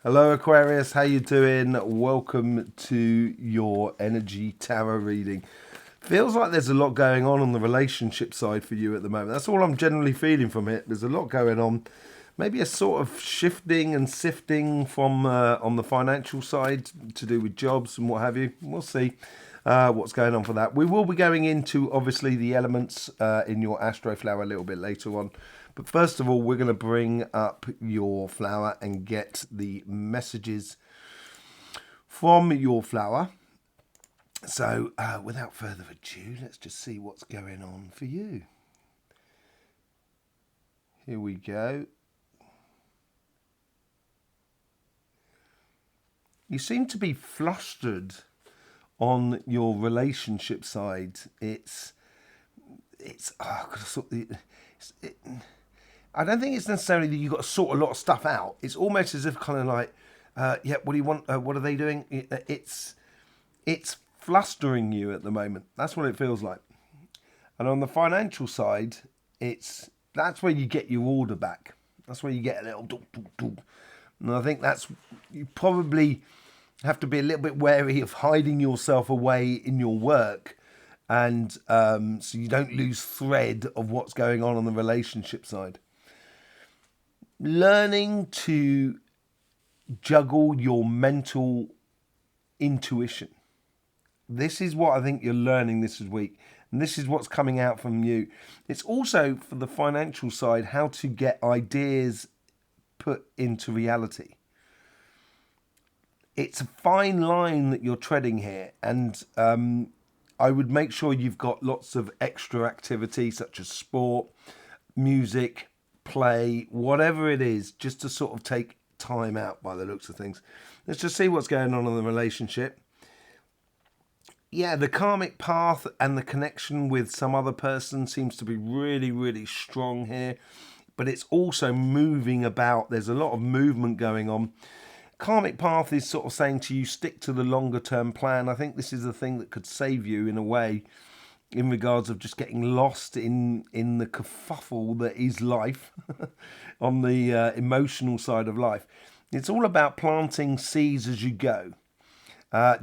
Hello Aquarius, how you doing? Welcome to your energy tarot reading. Feels like there's a lot going on the relationship side for you at the moment. That's all I'm generally feeling from it. There's a lot going on. Maybe a sort of shifting and sifting from on the financial side to do with jobs and what have you. We'll see what's going on for that. We will be going into obviously the elements in your Astroflower a little bit later on. But first of all, we're going to bring up your flower and get the messages from your flower. So without further ado, let's just see what's going on for you. Here we go. You seem to be flustered on your relationship side. I don't think it's necessarily that you've got to sort a lot of stuff out. It's almost as if kind of like, yeah, what do you want? What are they doing? It's flustering you at the moment. That's what it feels like. And on the financial side, that's where you get your order back. That's where you get a little doo, doo, doo. And I think you probably have to be a little bit wary of hiding yourself away in your work, and so you don't lose thread of what's going on the relationship side. Learning to juggle your mental intuition. This is what I think you're learning this week. And this is what's coming out from you. It's also, for the financial side, how to get ideas put into reality. It's a fine line that you're treading here. And I would make sure you've got lots of extra activity, such as sport, music, play, whatever it is, just to sort of take time out by the looks of things. Let's just see what's going on in the relationship. Yeah, the karmic path and the connection with some other person seems to be really, really strong here. But it's also moving about. There's a lot of movement going on. Karmic path is sort of saying to you, stick to the longer term plan. I think this is the thing that could save you in a way, in regards of just getting lost in the kerfuffle that is life on the emotional side of life. It's all about planting seeds as you go.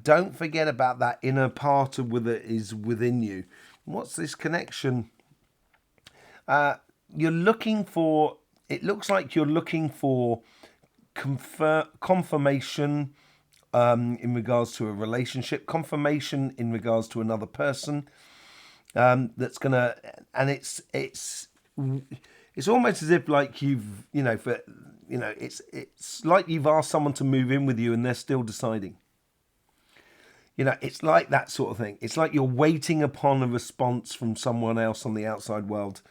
Don't forget about that inner part of what is within you. What's this connection? You're looking for, it looks like you're looking for confirmation in regards to a relationship, confirmation in regards to another person. That's gonna, and it's almost as if like it's like you've asked someone to move in with you and they're still deciding. It's like that sort of thing. It's like you're waiting upon a response from someone else on the outside world.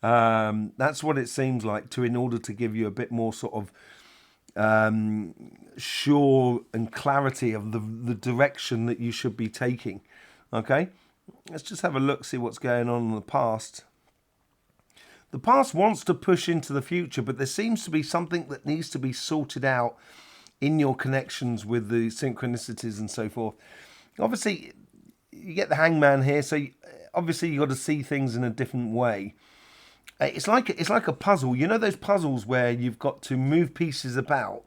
That's what it seems like, in order to give you a bit more sort of sure and clarity of the direction that you should be taking. Okay, let's just have a look, see what's going on in the past. The past wants to push into the future, but there seems to be something that needs to be sorted out in your connections with the synchronicities and so forth. Obviously, you get the hangman here, so obviously you've got to see things in a different way. It's like a puzzle. You know those puzzles where you've got to move pieces about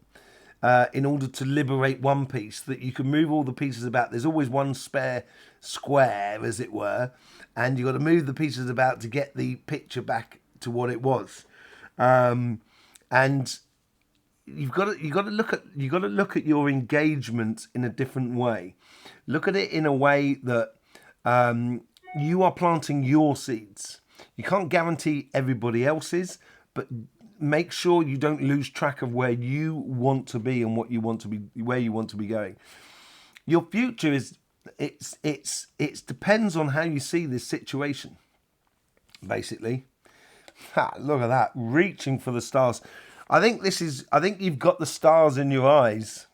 in order to liberate one piece, that you can move all the pieces about. There's always one spare square, as it were, and you've got to move the pieces about to get the picture back to what it was. And you've got to look at your engagement in a different way. Look at it in a way that you are planting your seeds. You can't guarantee everybody else's, but make sure you don't lose track of where you want to be and what you want to be, where you want to be going. Your future is it depends on how you see this situation. Basically, look at that, reaching for the stars. I think you've got the stars in your eyes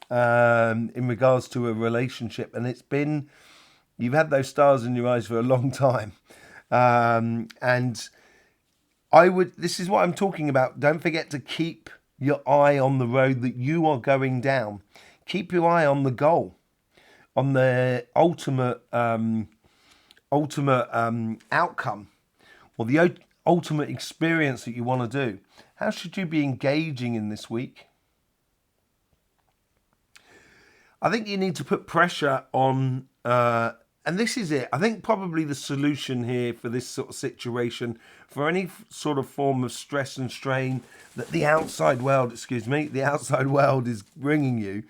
in regards to a relationship, and you've had those stars in your eyes for a long time. And this is what I'm talking about. Don't forget to keep your eye on the road that you are going down. Keep your eye on the goal, on the ultimate outcome, or the ultimate experience that you want to do. How should you be engaging in this week? I think you need to put pressure on, and this is it. I think probably the solution here for this sort of situation, for any sort of form of stress and strain that the outside world, the outside world is bringing you,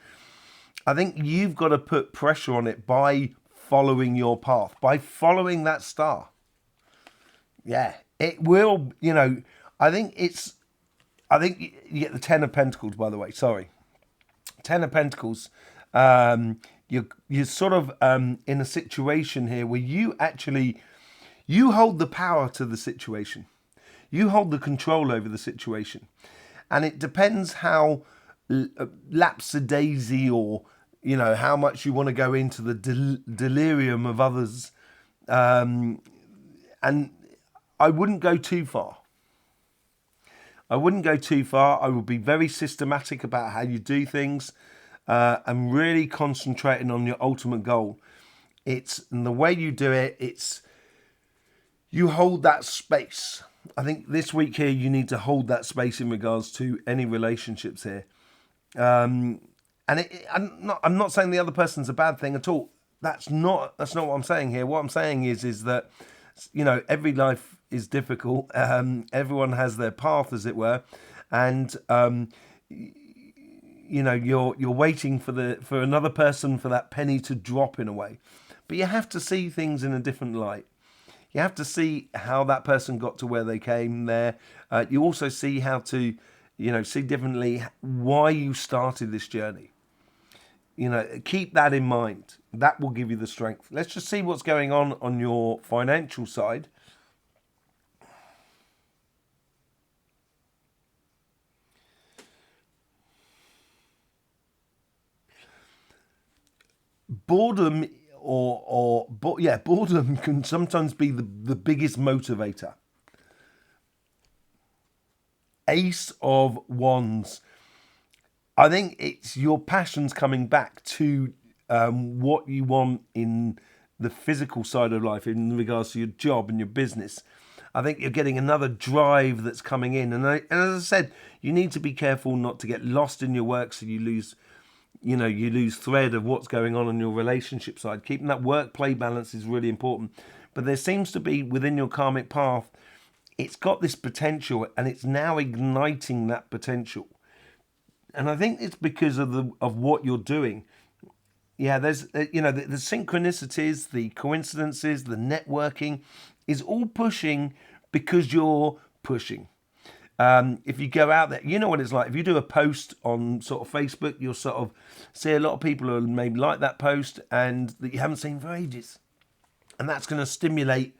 I think you've got to put pressure on it by following your path, by following that star. Yeah, it will, I think you get the Ten of Pentacles, by the way. Sorry. Ten of Pentacles. You're sort of in a situation here where you hold the power to the situation. You hold the control over the situation. And it depends how lapsadaisy or, how much you want to go into the delirium of others. And I wouldn't go too far. I would be very systematic about how you do things, and really concentrating on your ultimate goal. And the way you do it, you hold that space. I think this week here, you need to hold that space in regards to any relationships here. And I'm not saying the other person's a bad thing at all. That's not what I'm saying here. What I'm saying is that, every life is difficult. Everyone has their path, as it were, and you're waiting for another person, for that penny to drop in a way. But you have to see things in a different light. You have to see how that person got to where they came there. You also see how to, see differently why you started this journey. Keep that in mind. That will give you the strength. Let's just see what's going on your financial side. Boredom boredom can sometimes be the biggest motivator. Ace of Wands. I think it's your passions coming back to what you want in the physical side of life in regards to your job and your business. I think you're getting another drive that's coming in. And as I said, you need to be careful not to get lost in your work so you lose thread of what's going on your relationship side. Keeping that work-play balance is really important. But there seems to be, within your karmic path, it's got this potential, and it's now igniting that potential. And I think it's because of what you're doing. Yeah, there's the synchronicities, the coincidences, the networking is all pushing because you're pushing. If you go out there, you know what it's like. If you do a post on sort of Facebook, you'll sort of see a lot of people who maybe like that post and that you haven't seen for ages. And that's going to stimulate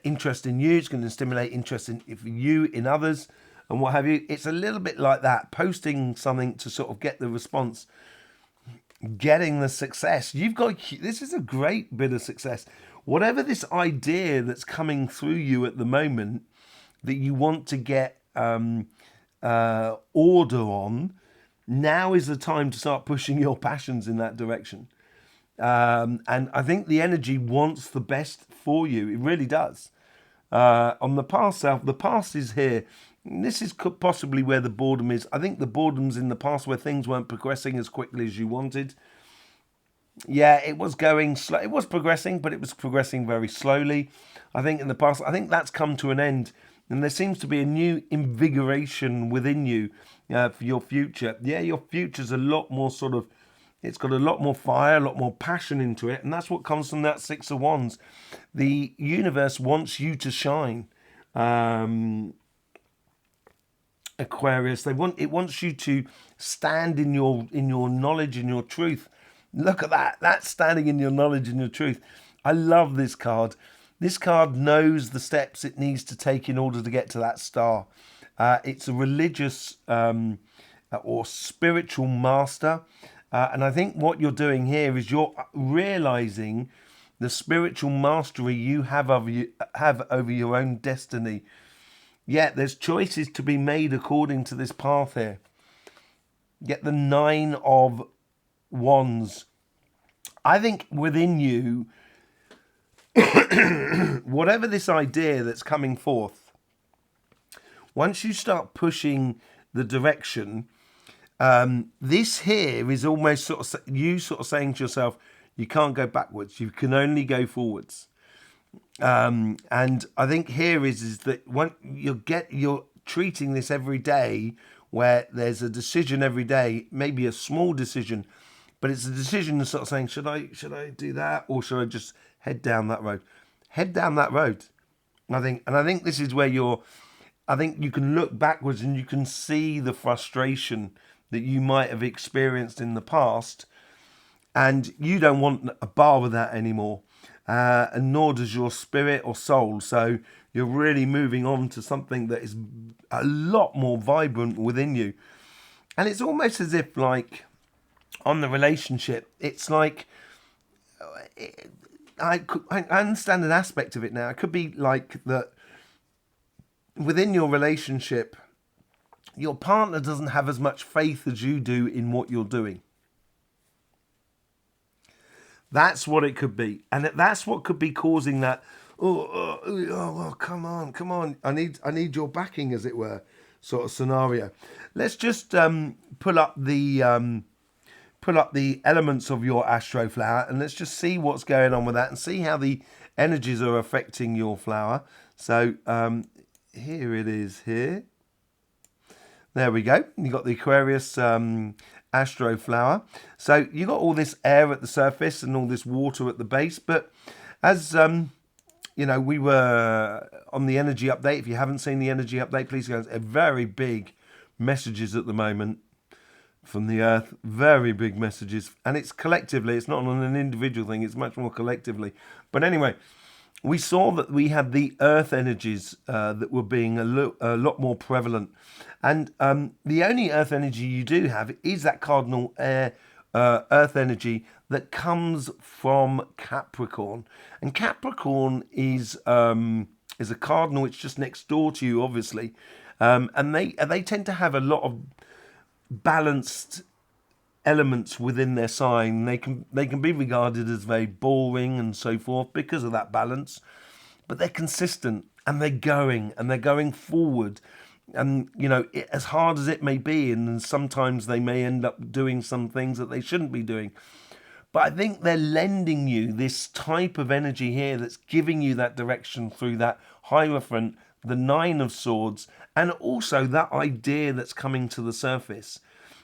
interest in you. It's going to stimulate interest in you, in others, and what have you. It's a little bit like that, posting something to sort of get the response, getting the success. This is a great bit of success. Whatever this idea that's coming through you at the moment that you want to get order on, now is the time to start pushing your passions in that direction. And I think the energy wants the best for you. It really does. On the past self, the past is here. This is possibly where the boredom is. I think the boredom's in the past where things weren't progressing as quickly as you wanted. Yeah, it was going slow. It was progressing, but it was progressing very slowly. I think in the past, I think that's come to an end. And there seems to be a new invigoration within you for your future. Yeah, your future's a lot more it's got a lot more fire, a lot more passion into it. And that's what comes from that Six of Wands. The universe wants you to shine. Aquarius, it wants you to stand in your knowledge and your truth. Look at that. That's standing in your knowledge and your truth. I love this card. This card knows the steps it needs to take in order to get to that star. It's a religious or spiritual master. And I think what you're doing here is you're realizing the spiritual mastery you have over your own destiny. Yeah, there's choices to be made according to this path here. Get the Nine of Wands. I think within you, whatever this idea that's coming forth, once you start pushing the direction, This here is almost sort of you sort of saying to yourself, you can't go backwards, you can only go forwards. And I think here is that when you're treating this every day, where there's a decision every day, maybe a small decision, but it's a decision of sort of saying, should I do that, or should I just head down that road? Head down that road. I think this is where I think you can look backwards and you can see the frustration that you might have experienced in the past, and you don't want a bar with that anymore, and nor does your spirit or soul. So you're really moving on to something that is a lot more vibrant within you. And it's almost as if, like, on the relationship, it's like, I understand an aspect of it now. It could be like that within your relationship, your partner doesn't have as much faith as you do in what you're doing. That's what it could be. And that's what could be causing that, come on. I need your backing, as it were, sort of scenario. Let's just pull up the elements of your Astroflower, and let's just see what's going on with that and see how the energies are affecting your flower. So here it is here. There we go. You got the Aquarius Astroflower. So you got all this air at the surface and all this water at the base. But as we were on the energy update. If you haven't seen the energy update, please go. Very big messages at the moment from the Earth. Very big messages, and it's collectively. It's not on an individual thing. It's much more collectively. But anyway, we saw that we had the Earth energies that were being a lot more prevalent. And the only Earth energy you do have is that cardinal Earth energy that comes from Capricorn. And Capricorn is a cardinal. It's just next door to you, obviously. And they tend to have a lot of balanced elements within their sign. They can be regarded as very boring and so forth because of that balance, but they're consistent and they're going forward. And as hard as it may be, and sometimes they may end up doing some things that they shouldn't be doing, but I think they're lending you this type of energy here that's giving you that direction through that Hierophant, the Nine of Swords, and also that idea that's coming to the surface.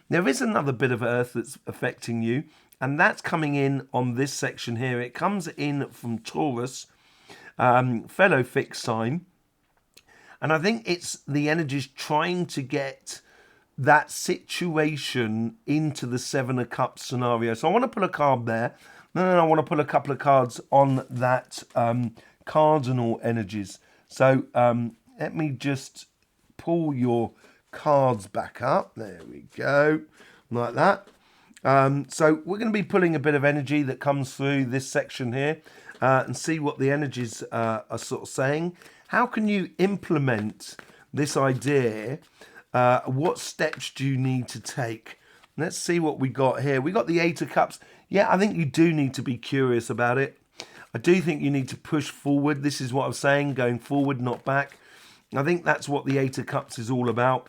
There is another bit of Earth that's affecting you, and that's coming in on this section here. It comes in from Taurus, fellow fixed sign. And I think it's the energies trying to get that situation into the Seven of Cups scenario. So I want to pull a card there. Then I want to pull a couple of cards on that cardinal energies. So let me just pull your cards back up. There we go. Like that. So we're going to be pulling a bit of energy that comes through this section here and see what the energies are sort of saying. How can you implement this idea? What steps do you need to take? Let's see what we got here. We got the Eight of Cups. Yeah, I think you do need to be curious about it. I do think you need to push forward. This is what I'm saying, going forward, not back. I think that's what the Eight of Cups is all about.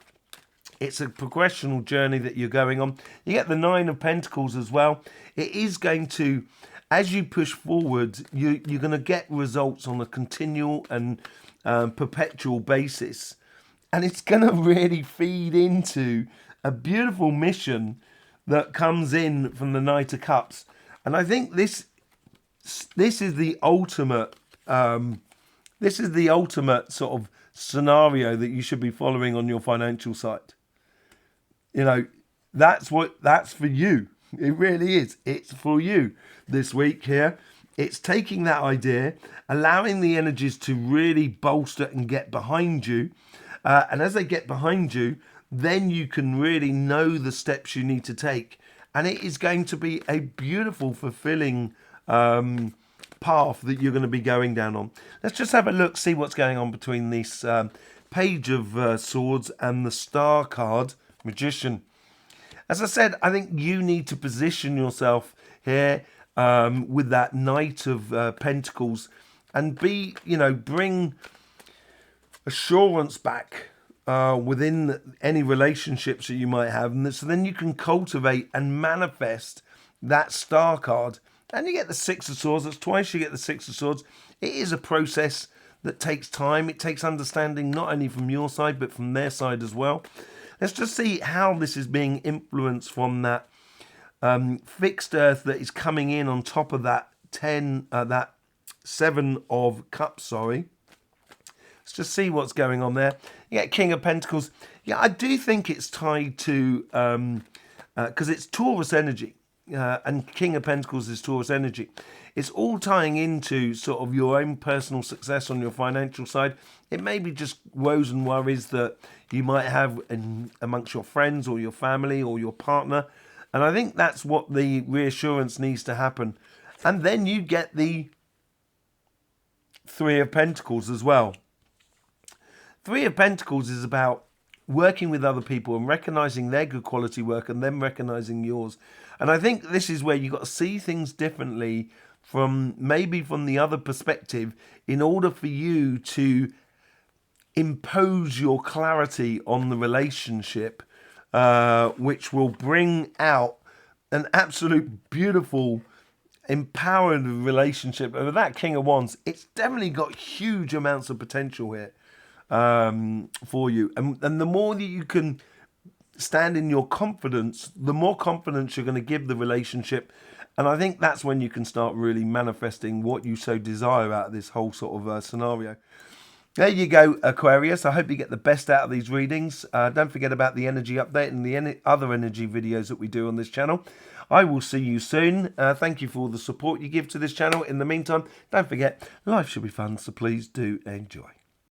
It's a progressional journey that you're going on. You get the Nine of Pentacles as well. It is going to, as you push forward, you're going to get results on a continual and perpetual basis. And it's going to really feed into a beautiful mission that comes in from the Knight of Cups. And I think this is the ultimate sort of scenario that you should be following on your financial side. That's for you. It really is. It's for you this week here. It's taking that idea, allowing the energies to really bolster and get behind you. And as they get behind you, then you can really know the steps you need to take. And it is going to be a beautiful, fulfilling path that you're going to be going down on. Let's just have a look, see what's going on between this Page of Swords and the Star card, Magician. As I said, I think you need to position yourself here with that Knight of Pentacles and bring assurance back within any relationships that you might have. And so then you can cultivate and manifest that star card. And you get the Six of Swords. That's twice you get the Six of Swords. It is a process that takes time. It takes understanding not only from your side, but from their side as well. Let's just see how this is being influenced from that fixed earth that is coming in on top of that that Seven of Cups, sorry. Let's just see what's going on there. You get King of Pentacles. Yeah, I do think it's tied to, because it's Taurus energy, and King of Pentacles is Taurus energy. It's all tying into sort of your own personal success on your financial side. It may be just woes and worries that you might have amongst your friends or your family or your partner. And I think that's what the reassurance needs to happen. And then you get the Three of Pentacles as well. Three of Pentacles is about working with other people and recognizing their good quality work and them recognizing yours. And I think this is where you've got to see things differently from maybe from the other perspective in order for you to impose your clarity on the relationship, which will bring out an absolute beautiful, empowered relationship. And with that King of Wands, it's definitely got huge amounts of potential here for you. And the more that you can stand in your confidence, the more confidence you're going to give the relationship. And I think that's when you can start really manifesting what you so desire out of this whole sort of scenario. There you go, Aquarius. I hope you get the best out of these readings. Don't forget about the energy update and the other energy videos that we do on this channel. I will see you soon. Thank you for all the support you give to this channel. In the meantime, don't forget, life should be fun, so please do enjoy.